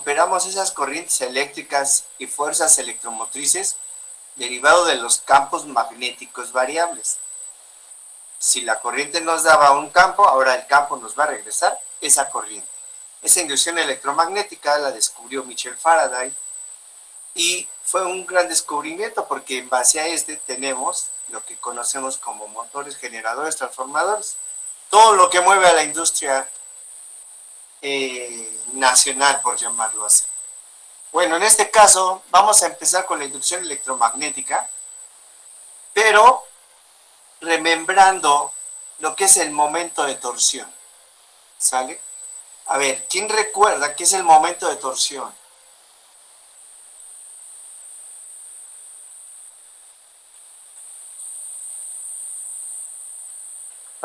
recuperamos esas corrientes eléctricas y fuerzas electromotrices derivado de los campos magnéticos variables. Si la corriente nos daba un campo, ahora el campo nos va a regresar esa corriente. Esa inducción electromagnética la descubrió Michel Faraday y fue un gran descubrimiento porque en base a este tenemos lo que conocemos como motores, generadores, transformadores. Todo lo que mueve a la industria nacional, por llamarlo así. Bueno, en este caso vamos a empezar con la inducción electromagnética, pero remembrando lo que es el momento de torsión. ¿Sale? A ver, ¿quién recuerda qué es el momento de torsión?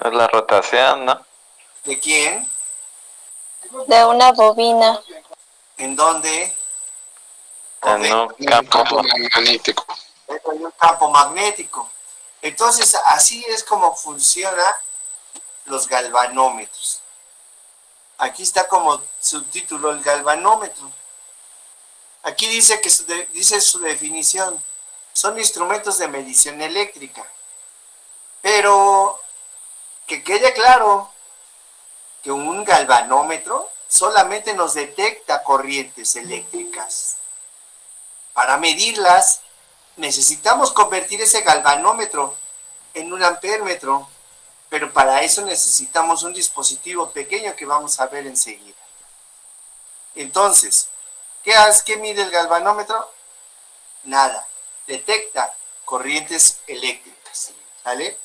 Es la rotación, ¿no? ¿De quién? De una bobina. ¿En dónde? En un campo magnético. En un campo magnético. Entonces, así es como funcionan los galvanómetros. Aquí está como subtítulo el galvanómetro. Aquí dice que dice su definición. Son instrumentos de medición eléctrica. Pero que quede claro que un galvanómetro solamente nos detecta corrientes eléctricas. Para medirlas, necesitamos convertir ese galvanómetro en un ampérmetro, pero para eso necesitamos un dispositivo pequeño que vamos a ver enseguida. Entonces, ¿qué mide el galvanómetro? Nada, detecta corrientes eléctricas, ¿vale?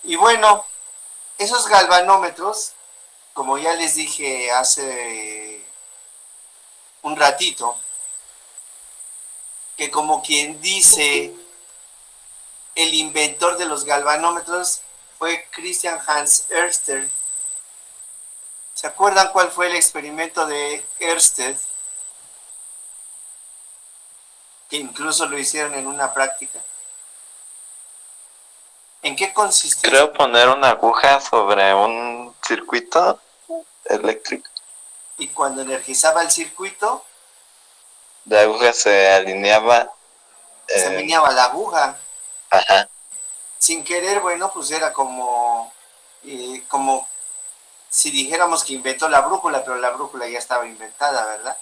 Y bueno, esos galvanómetros, como ya les dije hace un ratito, que como quien dice, el inventor de los galvanómetros fue Christian Hans Ørsted. ¿Se acuerdan cuál fue el experimento de Ørsted? Que incluso lo hicieron en una práctica. ¿En qué consistió? Creo poner una aguja sobre un circuito eléctrico. Y cuando energizaba el circuito, La aguja se alineaba. se alineaba la aguja. Ajá. Sin querer, bueno, pues era como si dijéramos que inventó la brújula, pero la brújula ya estaba inventada, ¿verdad?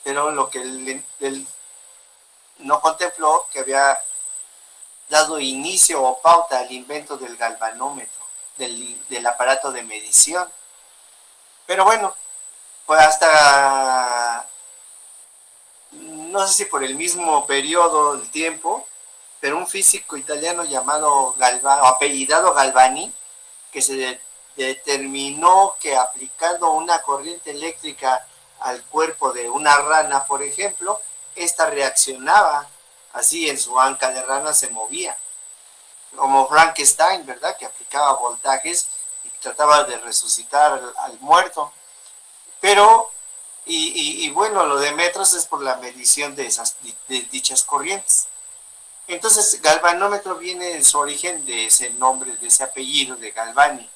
Pero lo que él no contempló, que había dado inicio o pauta al invento del galvanómetro, del aparato de medición. Pero bueno, fue hasta, no sé si por el mismo periodo del tiempo, pero un físico italiano llamado apellidado Galvani, que se determinó que aplicando una corriente eléctrica al cuerpo de una rana, por ejemplo, esta reaccionaba así, en su anca de rana se movía, como Frankenstein, ¿verdad? Que aplicaba voltajes y trataba de resucitar al muerto. Pero, y bueno, lo de metros es por la medición de dichas corrientes. Entonces, galvanómetro viene en su origen de ese nombre, de ese apellido de Galvani.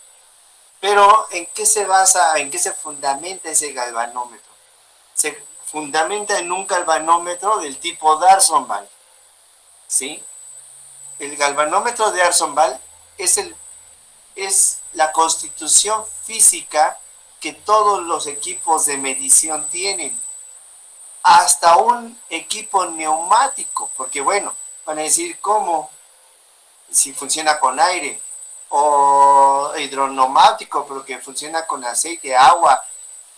Pero, ¿en qué se basa, en qué se fundamenta ese galvanómetro? Se fundamenta en un galvanómetro del tipo D'Arsonval, ¿sí? El galvanómetro de D'Arsonval es la constitución física que todos los equipos de medición tienen. Hasta un equipo neumático, porque bueno, van a decir cómo, si funciona con aire, o hidroneumático, porque funciona con aceite, agua,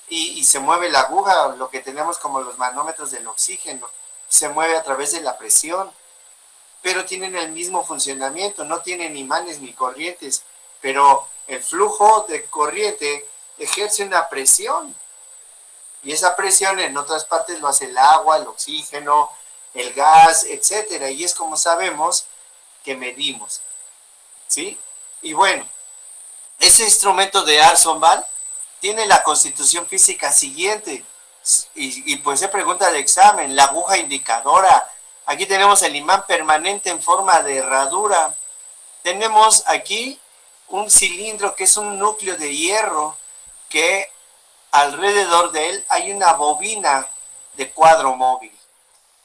y se mueve la aguja, lo que tenemos como los manómetros del oxígeno, se mueve a través de la presión, pero tienen el mismo funcionamiento, no tienen imanes ni corrientes, pero el flujo de corriente ejerce una presión, y esa presión en otras partes lo hace el agua, el oxígeno, el gas, etcétera, y es como sabemos que medimos, ¿sí? Y bueno, ese instrumento de D'Arsonval tiene la constitución física siguiente, y pues se pregunta de examen, la aguja indicadora, aquí tenemos el imán permanente en forma de herradura, tenemos aquí un cilindro que es un núcleo de hierro, que alrededor de él hay una bobina, de cuadro móvil.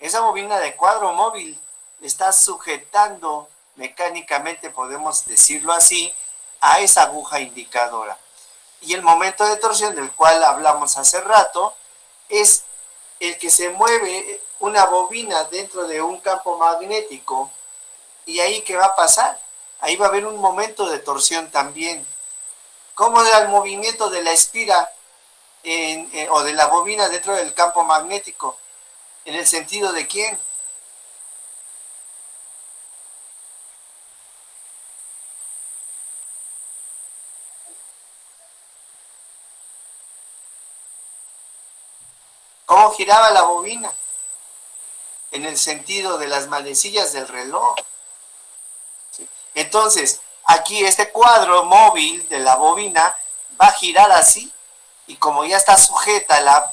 Esa bobina de cuadro móvil está sujetando mecánicamente, podemos decirlo así, a esa aguja indicadora. Y el momento de torsión del cual hablamos hace rato es el que se mueve una bobina dentro de un campo magnético. ¿Y ahí qué va a pasar? Ahí va a haber un momento de torsión también. ¿Cómo era el movimiento de la espira o de la bobina dentro del campo magnético? ¿En el sentido de quién? ¿Cómo giraba la bobina? En el sentido de las manecillas del reloj. ¿Sí? Entonces, aquí este cuadro móvil de la bobina va a girar así, y como ya está sujeta la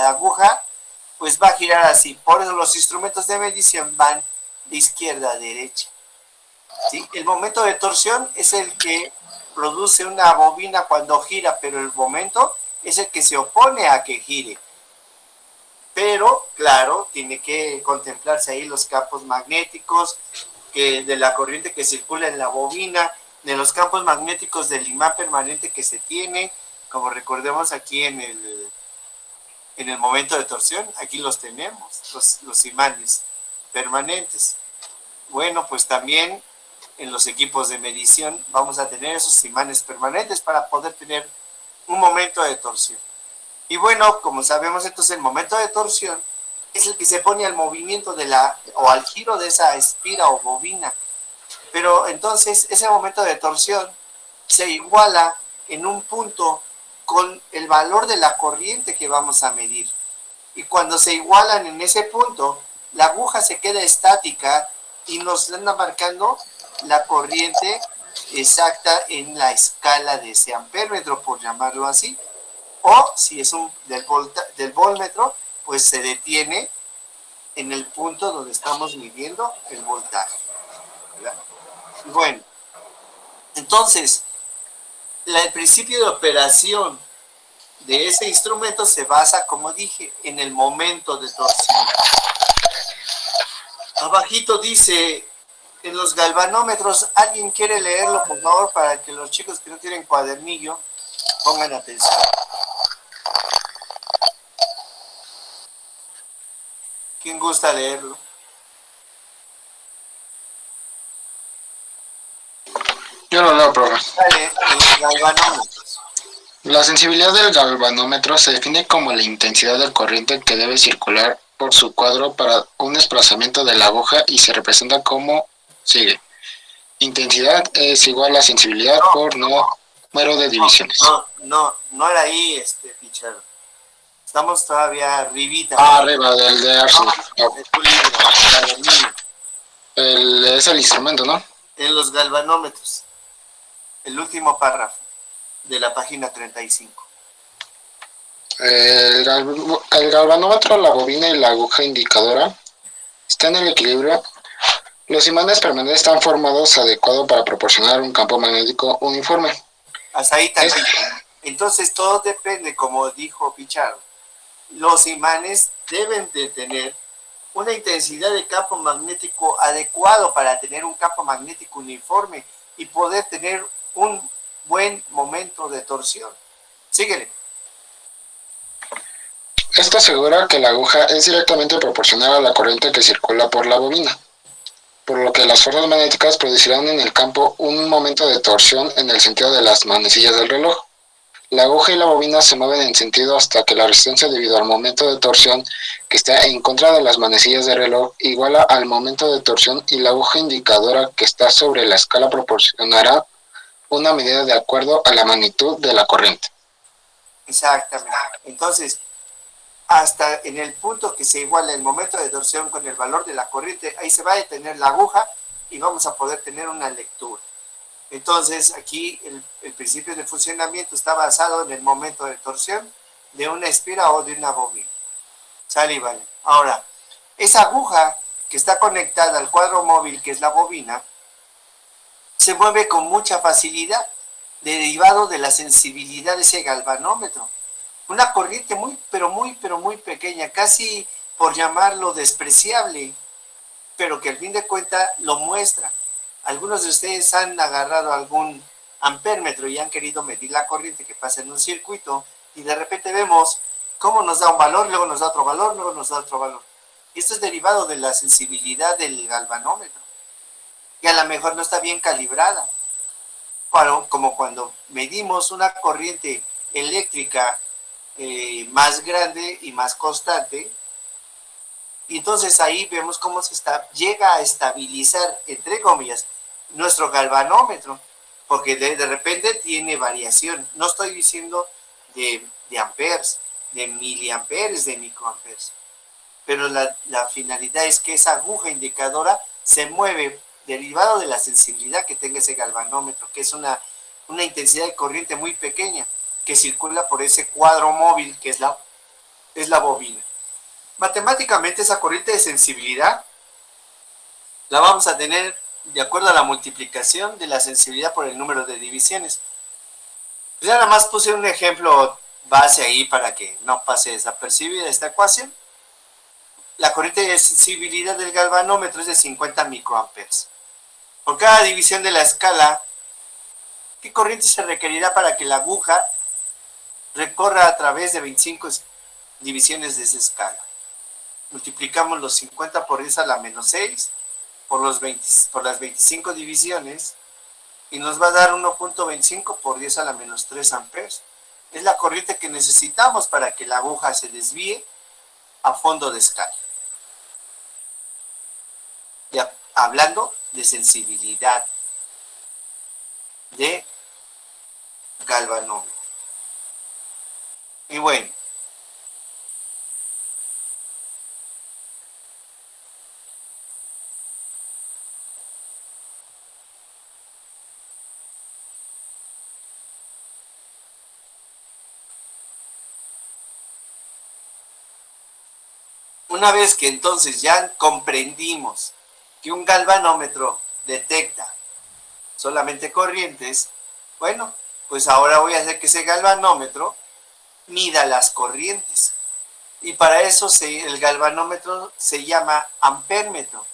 aguja, pues va a girar así. Por eso los instrumentos de medición van de izquierda a derecha. ¿Sí? El momento de torsión es el que produce una bobina cuando gira, pero el momento es el que se opone a que gire. Pero, claro, tiene que contemplarse ahí los campos magnéticos de la corriente que circula en la bobina, de los campos magnéticos del imán permanente que se tiene, como recordemos aquí en el momento de torsión, aquí los tenemos, los imanes permanentes. Bueno, pues también en los equipos de medición vamos a tener esos imanes permanentes para poder tener un momento de torsión. Y bueno, como sabemos, entonces el momento de torsión es el que se pone al movimiento o al giro de esa espira o bobina. Pero entonces ese momento de torsión se iguala en un punto con el valor de la corriente que vamos a medir. Y cuando se igualan en ese punto, la aguja se queda estática y nos anda marcando la corriente exacta en la escala de ese ampéretro, por llamarlo así. O si es del voltmetro, pues se detiene en el punto donde estamos midiendo el voltaje, ¿verdad? Bueno, entonces, el principio de operación de ese instrumento se basa, como dije, en el momento de torsión. Abajito dice, en los galvanómetros, ¿alguien quiere leerlo, por favor, para que los chicos que no tienen cuadernillo pongan atención? ¿Quién gusta leerlo? Yo lo leo, profe. Dale, en los galvanómetros. La sensibilidad del galvanómetro se define como la intensidad de corriente que debe circular por su cuadro para un desplazamiento de la aguja y se representa como sigue. Intensidad es igual a sensibilidad por número de divisiones. No era ahí, Picharo. Estamos todavía arribita. Arriba del de Arsenal. De tu libro, Es el instrumento, ¿no? En los galvanómetros. El último párrafo de la página 35. El galvanómetro, la bobina y la aguja indicadora están en el equilibrio. Los imanes permanentes están formados adecuado para proporcionar un campo magnético uniforme. Hasta ahí también. Entonces todo depende, como dijo Picharo. Los imanes deben de tener una intensidad de campo magnético adecuado para tener un campo magnético uniforme y poder tener un buen momento de torsión. Síguele. Esto asegura que la aguja es directamente proporcional a la corriente que circula por la bobina, por lo que las fuerzas magnéticas producirán en el campo un momento de torsión en el sentido de las manecillas del reloj. La aguja y la bobina se mueven en sentido hasta que la resistencia debido al momento de torsión que está en contra de las manecillas del reloj iguala al momento de torsión y la aguja indicadora que está sobre la escala proporcionará una medida de acuerdo a la magnitud de la corriente. Exactamente. Entonces, hasta en el punto que se iguala el momento de torsión con el valor de la corriente, ahí se va a detener la aguja y vamos a poder tener una lectura. Entonces, aquí el principio de funcionamiento está basado en el momento de torsión de una espira o de una bobina. Sale y vale. Ahora, esa aguja que está conectada al cuadro móvil, que es la bobina, se mueve con mucha facilidad, derivado de la sensibilidad de ese galvanómetro. Una corriente pero muy pequeña, casi por llamarlo despreciable, pero que al fin de cuentas lo muestra. Algunos de ustedes han agarrado algún ampérmetro y han querido medir la corriente que pasa en un circuito y de repente vemos cómo nos da un valor, luego nos da otro valor, luego nos da otro valor. Y esto es derivado de la sensibilidad del galvanómetro, que a lo mejor no está bien calibrada. Como cuando medimos una corriente eléctrica más grande y más constante, y entonces ahí vemos cómo llega a estabilizar, entre comillas, nuestro galvanómetro, porque de repente tiene variación. No estoy diciendo de amperes, de miliamperes, de microamperes, pero la finalidad es que esa aguja indicadora se mueve derivado de la sensibilidad que tenga ese galvanómetro, que es una intensidad de corriente muy pequeña que circula por ese cuadro móvil que es la bobina. Matemáticamente esa corriente de sensibilidad la vamos a tener de acuerdo a la multiplicación de la sensibilidad por el número de divisiones. Pues ya nada más puse un ejemplo base ahí para que no pase desapercibida esta ecuación. La corriente de sensibilidad del galvanómetro es de 50 microamperes. Por cada división de la escala, ¿qué corriente se requerirá para que la aguja recorra a través de 25 divisiones de esa escala? Multiplicamos los 50 por 10 a la menos 6 por las 25 divisiones y nos va a dar 1.25 por 10 a la menos 3 amperes. Es la corriente que necesitamos para que la aguja se desvíe a fondo de escala. Ya, hablando de sensibilidad de galvanómetro. Y bueno, una vez que entonces ya comprendimos que un galvanómetro detecta solamente corrientes, bueno, pues ahora voy a hacer que ese galvanómetro mida las corrientes. Y para eso el galvanómetro se llama ampérmetro.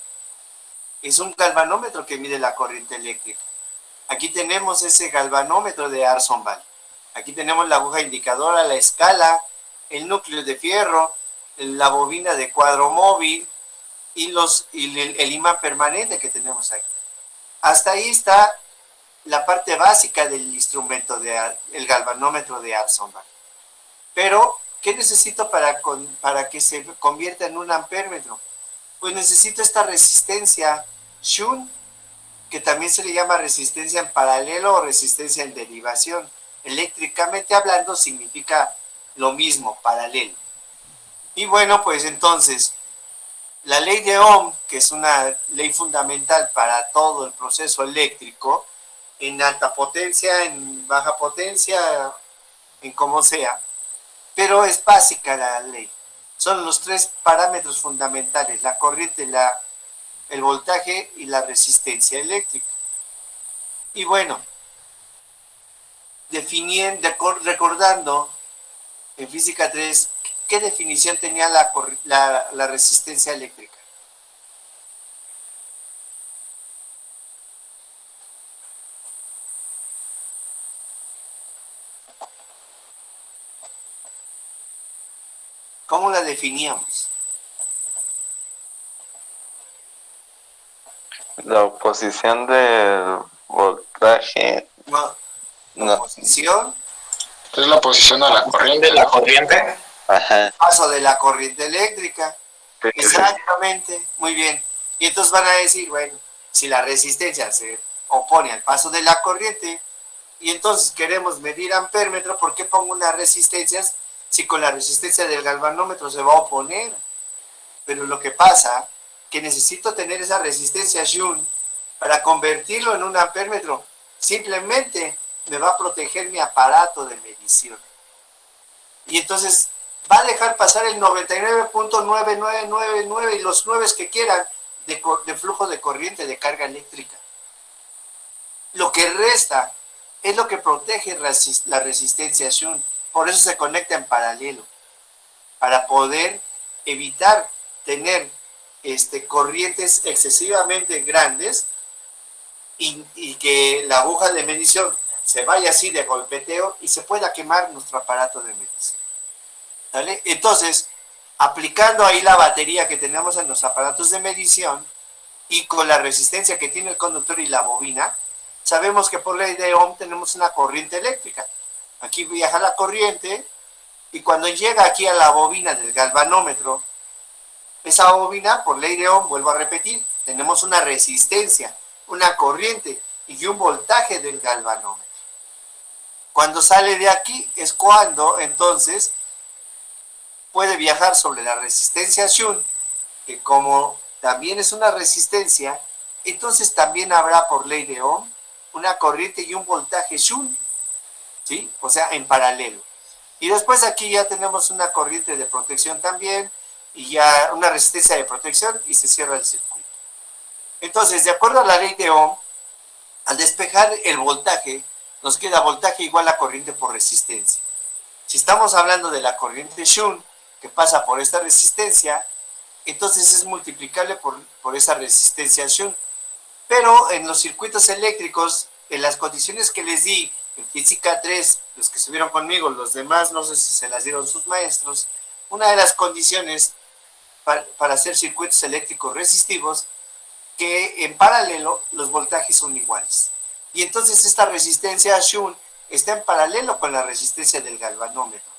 Es un galvanómetro que mide la corriente eléctrica. Aquí tenemos ese galvanómetro de Arzonval. Aquí tenemos la aguja indicadora, la escala, el núcleo de fierro, la bobina de cuadro móvil y el imán permanente que tenemos aquí. Hasta ahí está la parte básica del instrumento, el galvanómetro de Arzonval. Pero, ¿qué necesito para que se convierta en un ampérmetro? Pues necesito esta resistencia Shunt, que también se le llama resistencia en paralelo o resistencia en derivación. Eléctricamente hablando significa lo mismo, paralelo. Y bueno, pues entonces, la ley de Ohm, que es una ley fundamental para todo el proceso eléctrico, en alta potencia, en baja potencia, en como sea, pero es básica la ley. Son los tres parámetros fundamentales: la corriente, el voltaje y la resistencia eléctrica. Y bueno, recordando en física 3, ¿qué definición tenía la resistencia eléctrica? ¿Cómo la definíamos? La oposición del voltaje. No, No. oposición. Es la oposición a la corriente. Ajá. Paso de la corriente eléctrica. Exactamente, muy bien. Y entonces van a decir, bueno, si la resistencia se opone al paso de la corriente y entonces queremos medir ampérmetro, ¿por qué pongo unas resistencias si con la resistencia del galvanómetro se va a oponer? Pero lo que pasa que necesito tener esa resistencia Shunt para convertirlo en un ampérmetro. Simplemente me va a proteger mi aparato de medición. Y entonces va a dejar pasar el 99.9999 y los 9 que quieran de flujo de corriente, de carga eléctrica. Lo que resta es lo que protege la resistencia Shunt. por eso se conecta en paralelo, para poder evitar tener corrientes excesivamente grandes y que la aguja de medición se vaya así de golpeteo y se pueda quemar nuestro aparato de medición. ¿Vale? Entonces, aplicando ahí la batería que tenemos en los aparatos de medición y con la resistencia que tiene el conductor y la bobina, sabemos que por ley de Ohm tenemos una corriente eléctrica. Aquí viaja la corriente y cuando llega aquí a la bobina del galvanómetro, esa bobina, por ley de Ohm, vuelvo a repetir, tenemos una resistencia, una corriente y un voltaje del galvanómetro. Cuando sale de aquí es cuando entonces puede viajar sobre la resistencia Shunt, que como también es una resistencia, entonces también habrá por ley de Ohm una corriente y un voltaje Shunt, ¿sí? O sea, en paralelo. Y después aquí ya tenemos una corriente de protección también y ya una resistencia de protección y se cierra el circuito. Entonces, de acuerdo a la ley de Ohm, al despejar el voltaje, nos queda voltaje igual a corriente por resistencia. Si estamos hablando de la corriente Shunt, que pasa por esta resistencia, entonces es multiplicable por esa resistencia Shunt. Pero en los circuitos eléctricos, en las condiciones que les di en física 3, los que estuvieron conmigo, los demás no sé si se las dieron sus maestros, una de las condiciones para hacer circuitos eléctricos resistivos, que en paralelo los voltajes son iguales. Y entonces esta resistencia Shunt está en paralelo con la resistencia del galvanómetro.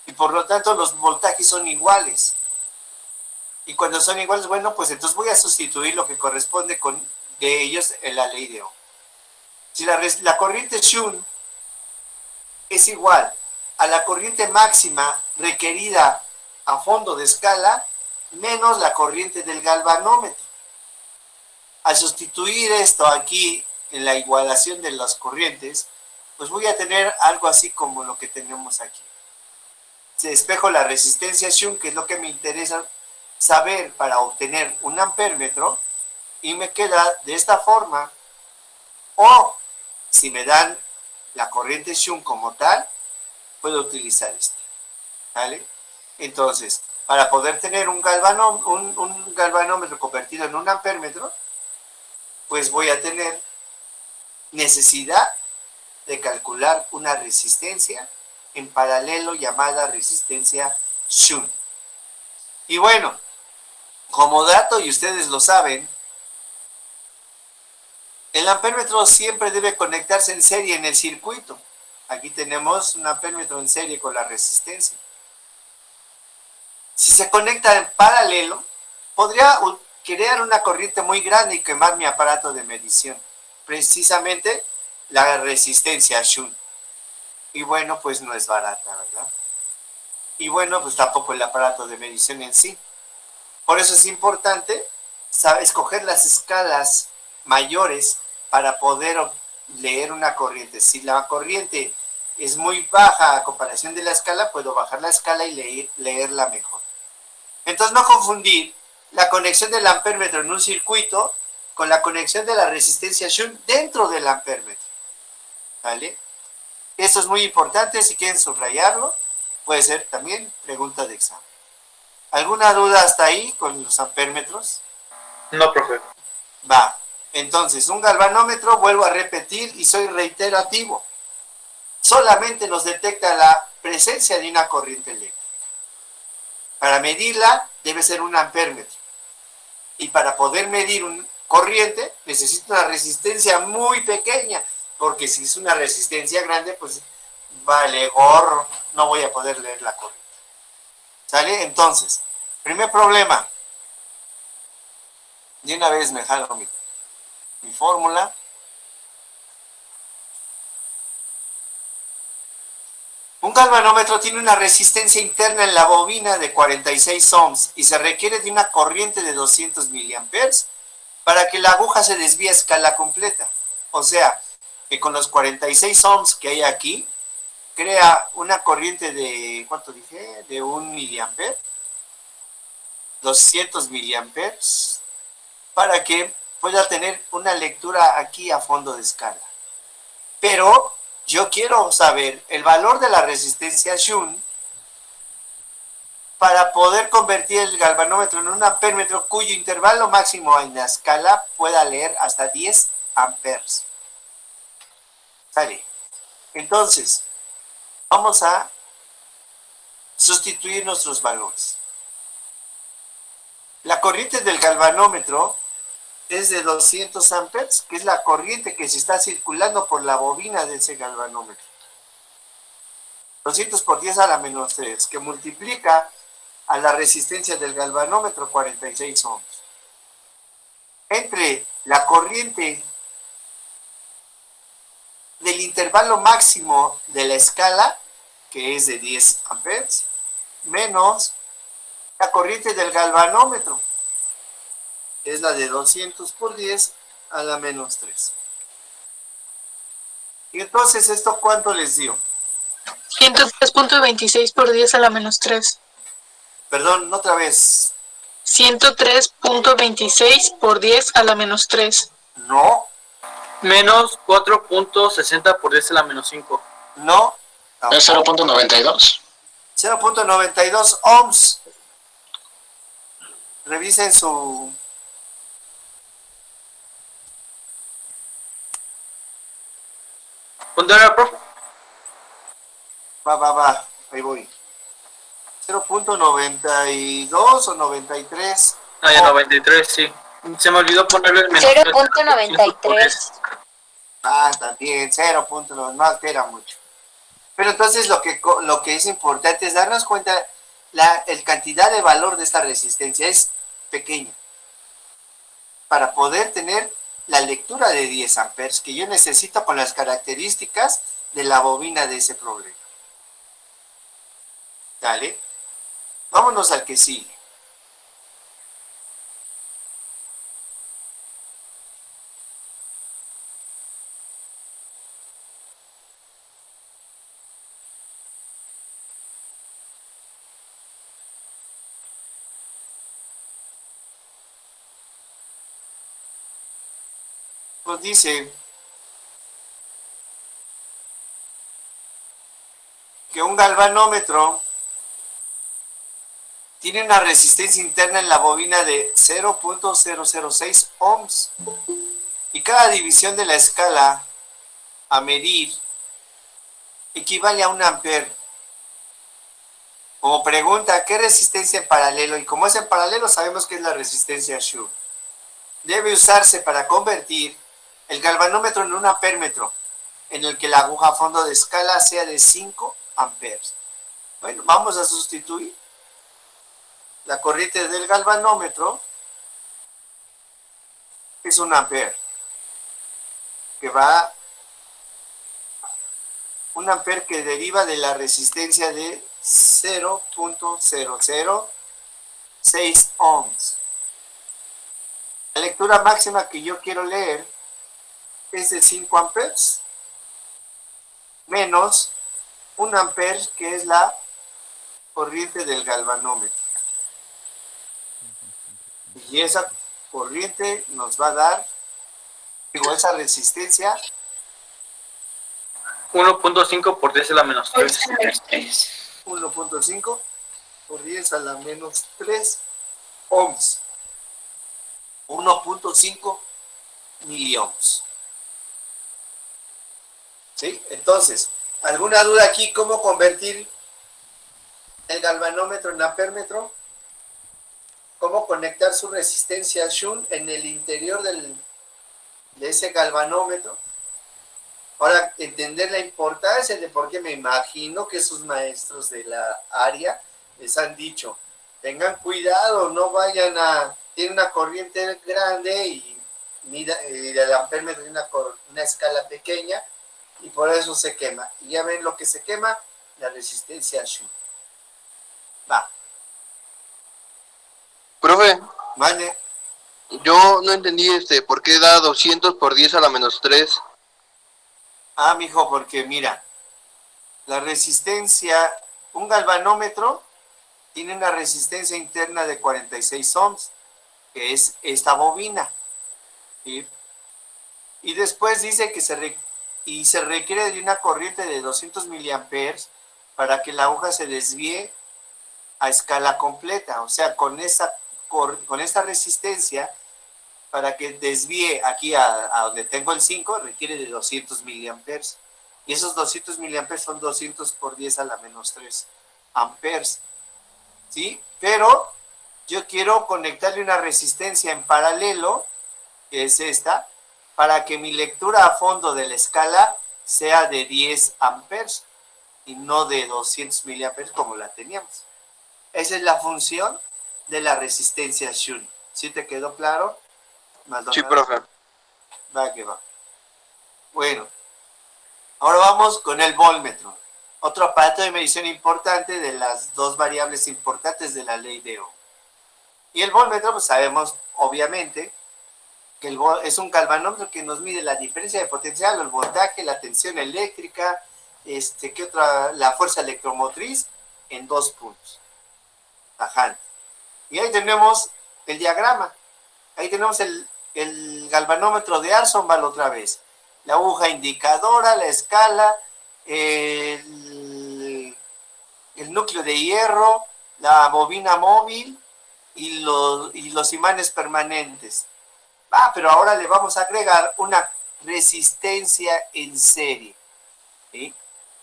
Y por lo tanto los voltajes son iguales. Y cuando son iguales, bueno, pues entonces voy a sustituir lo que corresponde de ellos en la ley de Ohm. Si la corriente Shunt es igual a la corriente máxima requerida a fondo de escala menos la corriente del galvanómetro. Al sustituir esto aquí en la igualación de las corrientes, pues voy a tener algo así como lo que tenemos aquí. Se despejo la resistencia Shunt, que es lo que me interesa saber para obtener un ampérmetro, y me queda de esta forma. O si me dan la corriente Shunt como tal, puedo utilizar esta. ¿Vale? Entonces, para poder tener un galvanómetro convertido en un ampérmetro, pues voy a tener necesidad de calcular una resistencia en paralelo llamada resistencia Shunt. Y bueno, como dato, y ustedes lo saben, el ampérmetro siempre debe conectarse en serie en el circuito. Aquí tenemos un ampérmetro en serie con la resistencia. Si se conecta en paralelo, podría crear una corriente muy grande y quemar mi aparato de medición. Precisamente la resistencia Shunt. Y bueno, pues no es barata, ¿verdad? Y bueno, pues tampoco el aparato de medición en sí. Por eso es importante escoger las escalas mayores para poder leer una corriente. Si la corriente es muy baja a comparación de la escala, puedo bajar la escala y leerla mejor. Entonces no confundir la conexión del ampérmetro en un circuito con la conexión de la resistencia Shunt dentro del ampérmetro. ¿Vale? Esto es muy importante, si quieren subrayarlo, puede ser también pregunta de examen. ¿Alguna duda hasta ahí con los ampérmetros? No, profe. Va. Entonces, un galvanómetro, vuelvo a repetir y soy reiterativo. Solamente nos detecta la presencia de una corriente eléctrica. Para medirla debe ser un ampérmetro. Y para poder medir una corriente necesito una resistencia muy pequeña, porque si es una resistencia grande, pues vale gorro, no voy a poder leer la corriente. ¿Sale? Entonces, primer problema. De una vez me jalo mi fórmula. Un galvanómetro tiene una resistencia interna en la bobina de 46 ohms y se requiere de una corriente de 200 miliamperes para que la aguja se desvíe a escala completa. O sea, que con los 46 ohms que hay aquí, crea una corriente de, ¿cuánto dije? De 1 miliamper, 200 miliamperes, para que pueda tener una lectura aquí a fondo de escala. Pero yo quiero saber el valor de la resistencia Shunt para poder convertir el galvanómetro en un ampémetro cuyo intervalo máximo en la escala pueda leer hasta 10 amperes. ¿Sale? Entonces, vamos a sustituir nuestros valores. La corriente del galvanómetro es de 200 amperes, que es la corriente que se está circulando por la bobina de ese galvanómetro. 200 por 10 a la menos 3, que multiplica a la resistencia del galvanómetro 46 ohms. Entre la corriente del intervalo máximo de la escala, que es de 10 amperes, menos la corriente del galvanómetro, es la de 200 por 10 a la menos 3. Y entonces, ¿esto cuánto les dio? 103.26 por 10 a la menos 3. Perdón, otra vez. 103.26 por 10 a la menos 3. No, Menos 4.60 por 10 a la menos 5. no. Es 0.92. 0.92 ohms. Revisen su... ¿Cuánto era, profe? Va. Ahí voy. 0.92 o 93. Ah, ya 93, sí. Se me olvidó ponerle el menos 0.93. También 0.9, no altera mucho. Pero entonces lo que es importante es darnos cuenta el cantidad de valor de esta resistencia es pequeña. Para poder tener la lectura de 10 amperes que yo necesito con las características de la bobina de ese problema. ¿Dale? Vámonos al que sigue. Nos dice que un galvanómetro tiene una resistencia interna en la bobina de 0.006 ohms y cada división de la escala a medir equivale a 1 amper. Como pregunta, ¿qué resistencia en paralelo? Y como es en paralelo, sabemos que es la resistencia Shunt. Debe usarse para convertir el galvanómetro en un ampérmetro, en el que la aguja a fondo de escala sea de 5 amperes. Bueno, vamos a sustituir la corriente del galvanómetro, es 1 ampere, que va 1 ampere que deriva de la resistencia de 0.006 ohms. La lectura máxima que yo quiero leer es de 5 amperes menos 1 ampere, que es la corriente del galvanómetro. Y esa corriente nos va a dar, esa resistencia 1.5 por 10 a la menos 3. 1.5 por 10 a la menos 3 ohms. 1.5 miliohms. ¿Sí? Entonces, ¿alguna duda aquí cómo convertir el galvanómetro en ampérmetro? ¿Cómo conectar su resistencia Shunt en el interior de ese galvanómetro? Ahora, entender la importancia de por qué me imagino que sus maestros de la área les han dicho, tengan cuidado, no vayan a... Tiene una corriente grande y el ampérmetro tiene una escala pequeña y por eso se quema. Y ya ven lo que se quema, la resistencia Shunt. Va. Profe, Mande. yo no entendí por qué da 200 por 10 a la menos 3. Mijo, porque mira, la resistencia, un galvanómetro tiene una resistencia interna de 46 ohms, que es esta bobina. ¿Sí? Y después dice que y se requiere de una corriente de 200 miliamperes para que la aguja se desvíe a escala completa, o sea, con esta resistencia, para que desvíe aquí a donde tengo el 5, requiere de 200 miliamperes. Y esos 200 miliamperes son 200 por 10 a la menos 3 amperes. ¿Sí? Pero yo quiero conectarle una resistencia en paralelo, que es esta, para que mi lectura a fondo de la escala sea de 10 amperes y no de 200 miliamperes como la teníamos. Esa es la función de la resistencia Shunt. ¿Sí te quedó claro, Maldonado? Sí, profe. Va que va. Bueno, ahora vamos con el voltmetro. Otro aparato de medición importante de las dos variables importantes de la ley de Ohm. Y el voltmetro, pues sabemos, obviamente, que es un galvanómetro que nos mide la diferencia de potencial, el voltaje, la tensión eléctrica, ¿qué otra? La fuerza electromotriz en 2 puntos. Tajante. Y ahí tenemos el diagrama. Ahí tenemos el galvanómetro de Arsonval otra vez. La aguja indicadora, la escala, el núcleo de hierro, la bobina móvil y los imanes permanentes. Pero ahora le vamos a agregar una resistencia en serie. ¿Sí?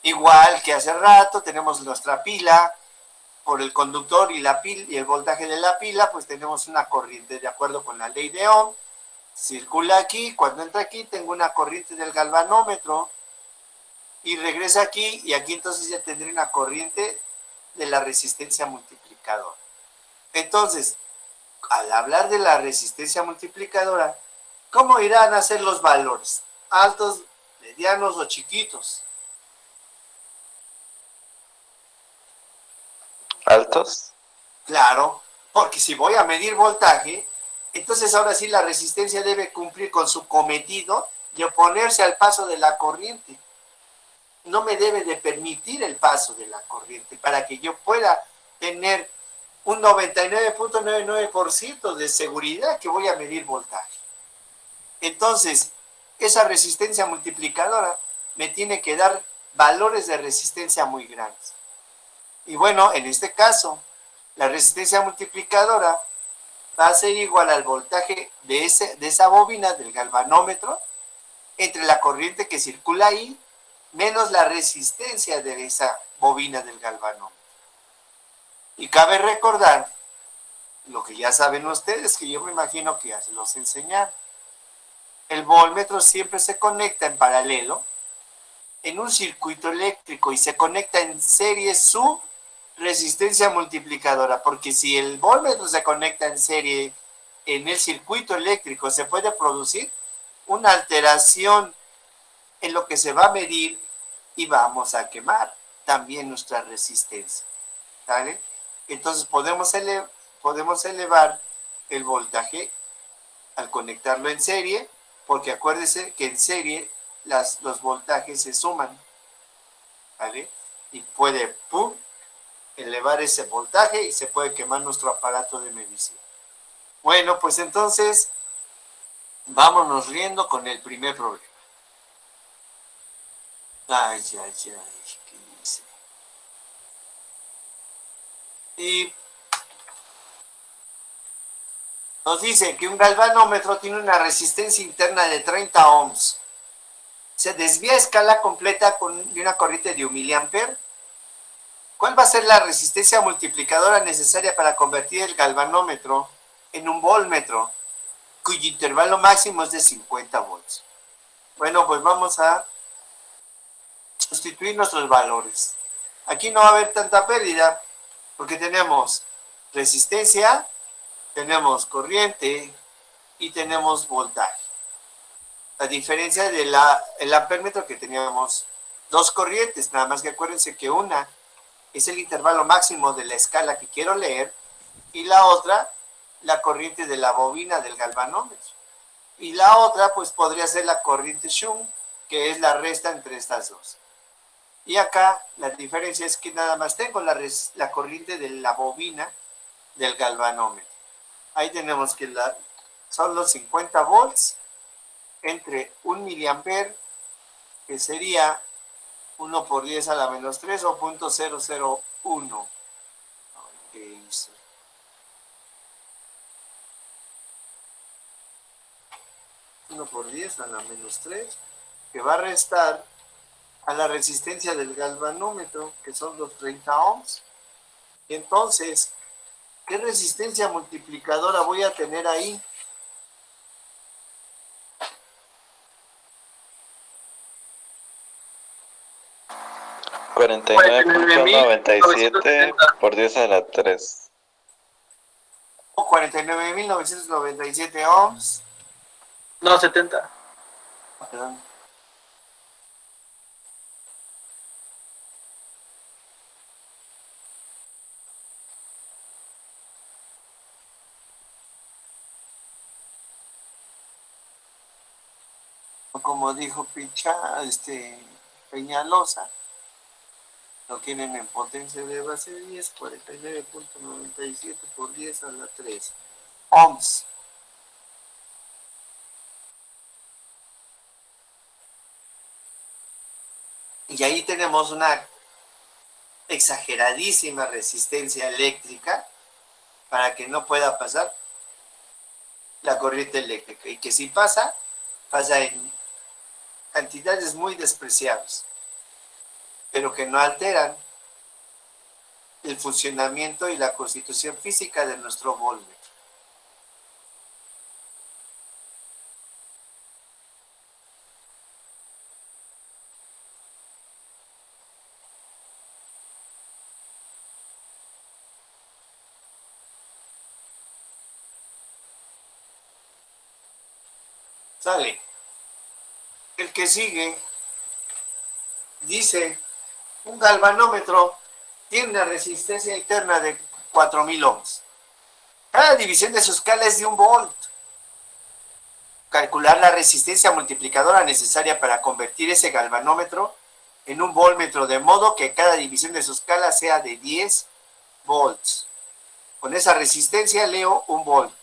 Igual que hace rato tenemos nuestra pila, por el conductor y la pila y el voltaje de la pila, pues tenemos una corriente de acuerdo con la ley de Ohm. Circula aquí, cuando entra aquí tengo una corriente del galvanómetro y regresa aquí y aquí entonces ya tendré una corriente de la resistencia multiplicadora. Entonces, al hablar de la resistencia multiplicadora, ¿cómo irán a ser los valores? ¿Altos, medianos o chiquitos? ¿Altos? Claro, porque si voy a medir voltaje, entonces ahora sí la resistencia debe cumplir con su cometido de oponerse al paso de la corriente. No me debe de permitir el paso de la corriente para que yo pueda tener un 99.99% de seguridad que voy a medir voltaje. Entonces, esa resistencia multiplicadora me tiene que dar valores de resistencia muy grandes. Y bueno, en este caso, la resistencia multiplicadora va a ser igual al voltaje de esa bobina del galvanómetro entre la corriente que circula ahí menos la resistencia de esa bobina del galvanómetro. Y cabe recordar lo que ya saben ustedes, que yo me imagino que ya se los enseñaron. El voltmetro siempre se conecta en paralelo en un circuito eléctrico y se conecta en serie su resistencia multiplicadora, porque si el voltmetro se conecta en serie en el circuito eléctrico, se puede producir una alteración en lo que se va a medir y vamos a quemar también nuestra resistencia. ¿Vale? Entonces podemos elevar el voltaje al conectarlo en serie, porque acuérdense que en serie los voltajes se suman. ¿Vale? Y puede, ¡pum!, elevar ese voltaje y se puede quemar nuestro aparato de medición. Bueno, pues entonces vámonos riendo con el primer problema. Ay, ¿qué dice? Y nos dice que un galvanómetro tiene una resistencia interna de 30 ohms. Se desvía a escala completa de una corriente de 1 miliamper. ¿Cuál va a ser la resistencia multiplicadora necesaria para convertir el galvanómetro en un voltmetro, cuyo intervalo máximo es de 50 volts? Bueno, pues vamos a sustituir nuestros valores. Aquí no va a haber tanta pérdida, porque tenemos resistencia, tenemos corriente y tenemos voltaje. La diferencia del amperímetro, que teníamos dos corrientes, nada más que acuérdense que una es el intervalo máximo de la escala que quiero leer y la otra la corriente de la bobina del galvanómetro. Y la otra pues podría ser la corriente Shunt, que es la resta entre estas dos. Y acá la diferencia es que nada más tengo la corriente de la bobina del galvanómetro. Ahí tenemos que son los 50 volts entre 1 miliamper que sería 1 por 10 a la menos 3 o 0.001. ¿Qué hice? Uno por 10 a la menos 3, que va a restar a la resistencia del galvanómetro, que son los 30 ohms. Y entonces, ¿qué resistencia multiplicadora voy a tener ahí? $49.97 por 10 a la 3. O 49.997 ohms. No, 70. Perdón. Como dijo Peñalosa, lo tienen en potencia de base 10, 49.97 por 10 a la 3 ohms. Y ahí tenemos una exageradísima resistencia eléctrica para que no pueda pasar la corriente eléctrica. Y que si pasa, pasa en cantidades muy despreciables, pero que no alteran el funcionamiento y la constitución física de nuestro voltmetro. Sale. El que sigue dice, un galvanómetro tiene una resistencia interna de 4000 ohms. Cada división de su escala es de 1 volt. Calcular la resistencia multiplicadora necesaria para convertir ese galvanómetro en un voltmetro, de modo que cada división de su escala sea de 10 volts. Con esa resistencia leo 1 volt.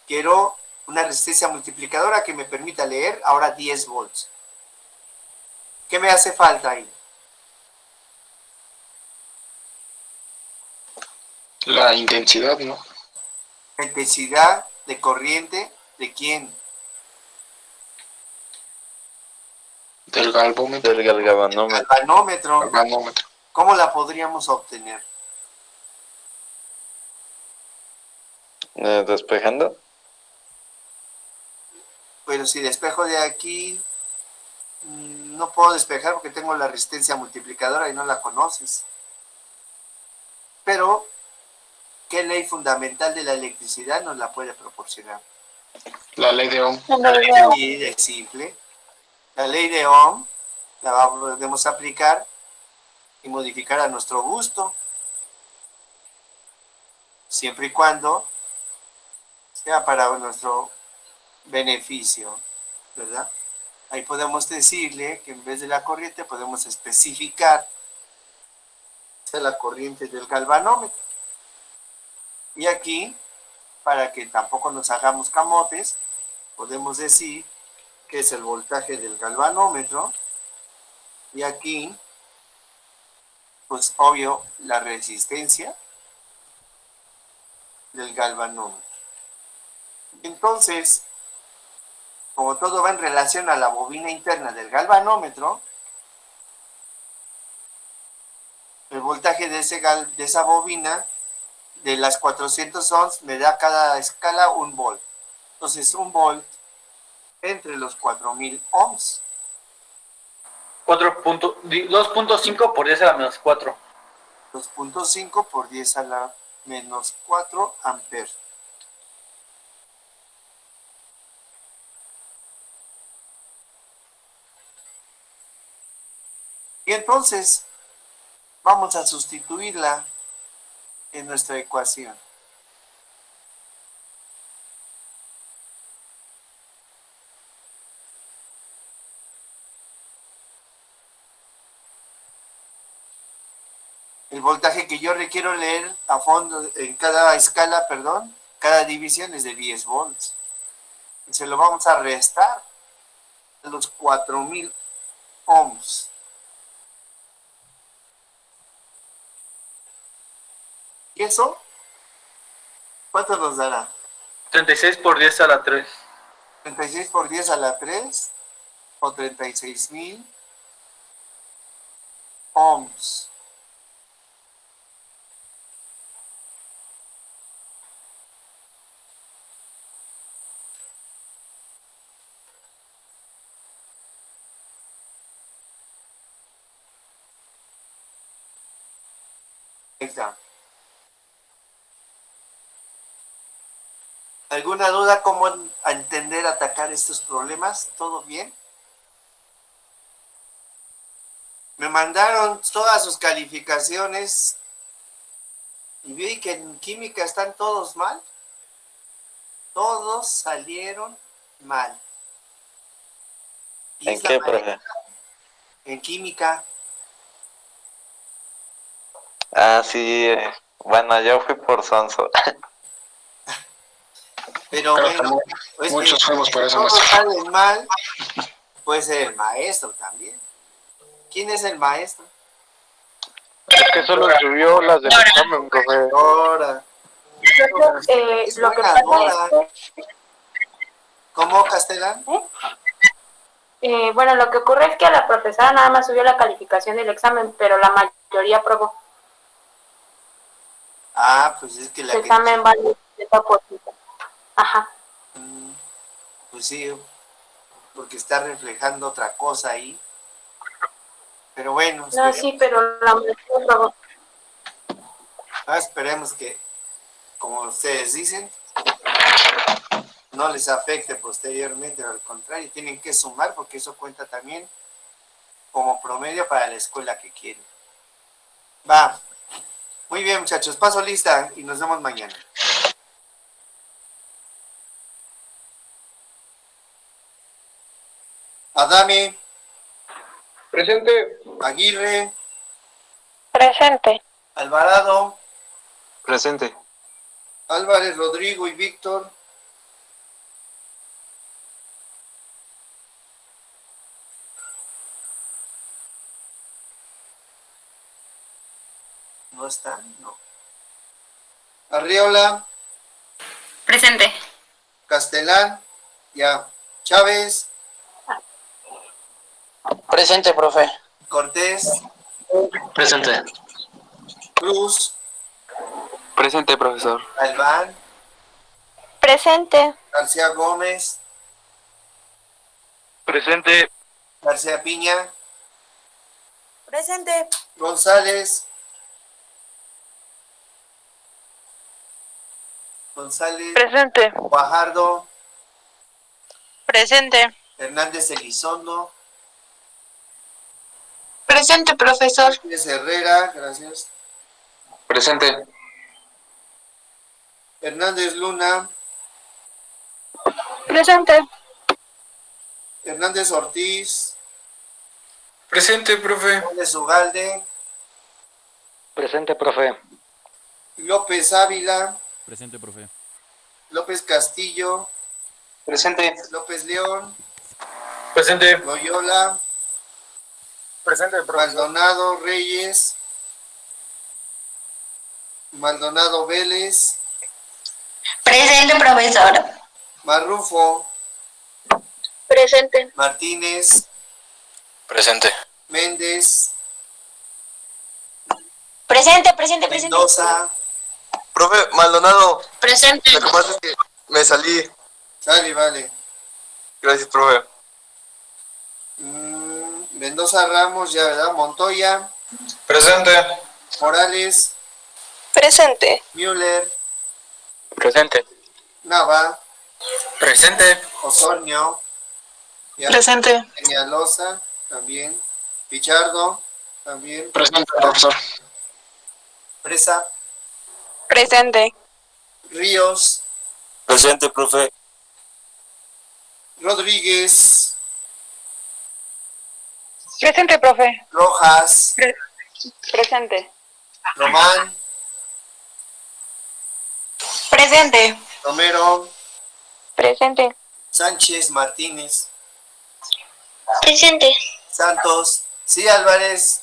Quiero una resistencia multiplicadora que me permita leer ahora 10 volts. ¿Qué me hace falta ahí? La intensidad, ¿no? La intensidad de corriente, ¿de quién? Del galvómetro. Del galvanómetro. Galvanómetro. ¿Cómo la podríamos obtener? Despejando. Pero si despejo de aquí, no puedo despejar porque tengo la resistencia multiplicadora y no la conoces. Pero, ¿qué ley fundamental de la electricidad nos la puede proporcionar? La ley de Ohm. Y es simple. La ley de Ohm la podemos aplicar y modificar a nuestro gusto, siempre y cuando sea para nuestro beneficio, ¿verdad? Ahí podemos decirle que en vez de la corriente podemos especificar la corriente del galvanómetro. Y aquí, para que tampoco nos hagamos camotes, podemos decir que es el voltaje del galvanómetro. Y aquí, pues obvio, la resistencia del galvanómetro. Entonces, como todo va en relación a la bobina interna del galvanómetro, el voltaje de esa bobina de las 400 ohms me da cada escala 1 volt. Entonces, 1 volt entre los 4000 ohms. 2.5 por 10 a la menos 4. 2.5 por 10 a la menos 4 amperes. Y entonces vamos a sustituirla en nuestra ecuación. El voltaje que yo requiero leer a fondo en cada escala, cada división es de 10 volts. Y se lo vamos a restar a los 4000 ohms. ¿Y eso? ¿Cuánto nos dará? 36 por 10 a la 3. 36 por 10 a la 3 o 36,000 ohms. Ahí está. ¿Alguna duda cómo entender, atacar estos problemas? ¿Todo bien? Me mandaron todas sus calificaciones y vi que en química están todos mal. Todos salieron mal. Y ¿En es la qué, maestra profe? en química. Ah, sí. Bueno, yo fui por sonso. Pero Creo que bueno, pues que muchos fuimos por eso, todos maestro. salen mal, puede ser el maestro también. ¿Quién es el maestro? Es que solo subió las del examen, profe. Dora. Es Lo que buena pasa Dora. es ¿Cómo, Castellán? bueno, lo que ocurre es que a la profesora nada más subió la calificación del examen, pero la mayoría aprobó. Ah, pues es que la El que... examen vale esta cosita. Ajá. Pues sí, porque está reflejando otra cosa ahí. Pero bueno, No, esperemos, sí, pero la mayoría aprobó. esperemos que, como ustedes dicen, no les afecte posteriormente, al contrario, tienen que sumar porque eso cuenta también como promedio para la escuela que quieren. Va, muy bien muchachos, paso lista y nos vemos mañana. Adame, Presente. Aguirre, Presente. Alvarado, Presente. Álvarez, Rodrigo y Víctor. ¿No están? No. Arriola, Presente. Castellán, ya. Chávez, Presente, profe. Cortés, Presente. Cruz, Presente, profesor. Albán, Presente. García Gómez, Presente. García Piña, Presente. González, Presente. Guajardo, Presente. Hernández Elizondo, Presente, profesor. Martínez Herrera, gracias, Presente. Hernández Luna, Presente. Hernández Ortiz, Presente, profe. Hernández Ugalde, Presente, profe. López Ávila, Presente, profe. López Castillo, Presente. López León, Presente. Loyola, Presente, Maldonado Reyes, Maldonado Vélez, Presente, profesor. Marrufo, Presente. Martínez, Presente. Méndez, Presente. Mendoza, Profe, Maldonado, Presente. lo que pasa es que me salí. sale, vale. Gracias, profe. Mendoza Ramos, ya verdad, Montoya, Presente. Morales, Presente. Müller, Presente. Nava, Presente. Osornio, ya, Presente. Peñalosa, también, Pichardo, también, Presente, profesor. Presa, Presente. Ríos, Presente, profe. Rodríguez, Presente, profe. Rojas, Presente. Román, Presente. Romero, Presente. Sánchez Martínez, Presente. Santos. Sí, Álvarez.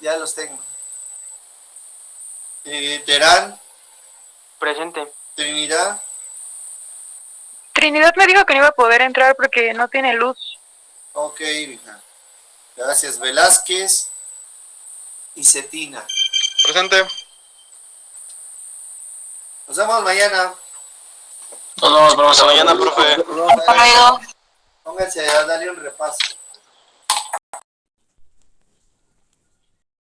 Ya los tengo. Terán. Presente. Trinidad. Trinidad me dijo que no iba a poder entrar porque no tiene luz. Ok, hija. Gracias. Velázquez y Cetina. Presente. Nos vemos mañana. Nos vemos, profesor. Hasta mañana, profe. Hasta luego. Pónganse a darle un repaso.